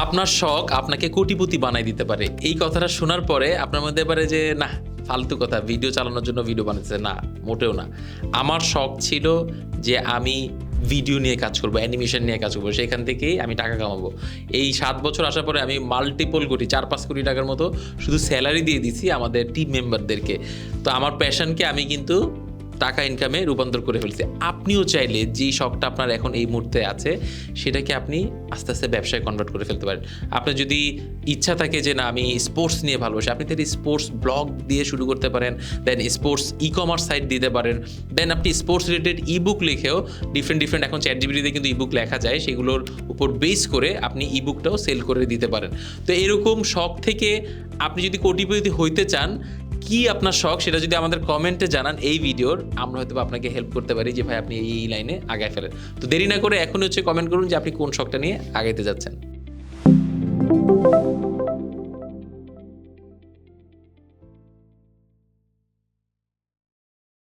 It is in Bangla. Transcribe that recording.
আপনার শখ আপনাকে কোটিপতি বানাই দিতে পারে। এই কথাটা শোনার পরে আপনার মধ্যে পারে যে না ফালতু কথা, ভিডিও চালানোর জন্য ভিডিও বানাচ্ছে, না মোটেও না। আমার শখ ছিল যে আমি ভিডিও নিয়ে কাজ করবো, অ্যানিমেশন নিয়ে কাজ করবো, সেখান থেকেই আমি টাকা কামাবো। এই 7 বছর আসার পরে আমি মাল্টিপল কোটি 4-5 কোটি টাকার মতো শুধু স্যালারি দিয়ে দিছি আমাদের টিম মেম্বারদেরকে। তো আমার প্যাশনকে আমি কিন্তু টাকা ইনকামে রূপান্তর করে ফেলছি। আপনিও চাইলে যেই শখটা আপনার এখন এই মুহূর্তে আছে সেটাকে আপনি আস্তে আস্তে ব্যবসায় কনভার্ট করে ফেলতে পারেন। আপনার যদি ইচ্ছা থাকে যে না আমি স্পোর্টস নিয়ে ভালোবাসি, আপনি তাহলে স্পোর্টস ব্লগ দিয়ে শুরু করতে পারেন, দেন স্পোর্টস ই-কমার্স সাইট দিতে পারেন, দেন আপনি স্পোর্টস রিলেটেড ইবুক লিখেও ডিফারেন্ট এখন চ্যাটজিপিটিতে কিন্তু ইবুক লেখা যায়, সেগুলোর উপর বেস করে আপনি ইবুকটাও সেল করে দিতে পারেন। তো এরকম শখ থেকে আপনি যদি কোটিপতি হইতে চান, কি আপনার শখ সেটা যদি আমাদের কমেন্টে জানান এই ভিডিওর, আমরা হয়তো আপনাকে হেল্প করতে পারি যে ভাই আপনি এই লাইনে আগায় ফেলেন। তো দেরি না করে এখন কমেন্ট করুন যে আপনি কোন শখটা নিয়ে আগাইতে যাচ্ছেন।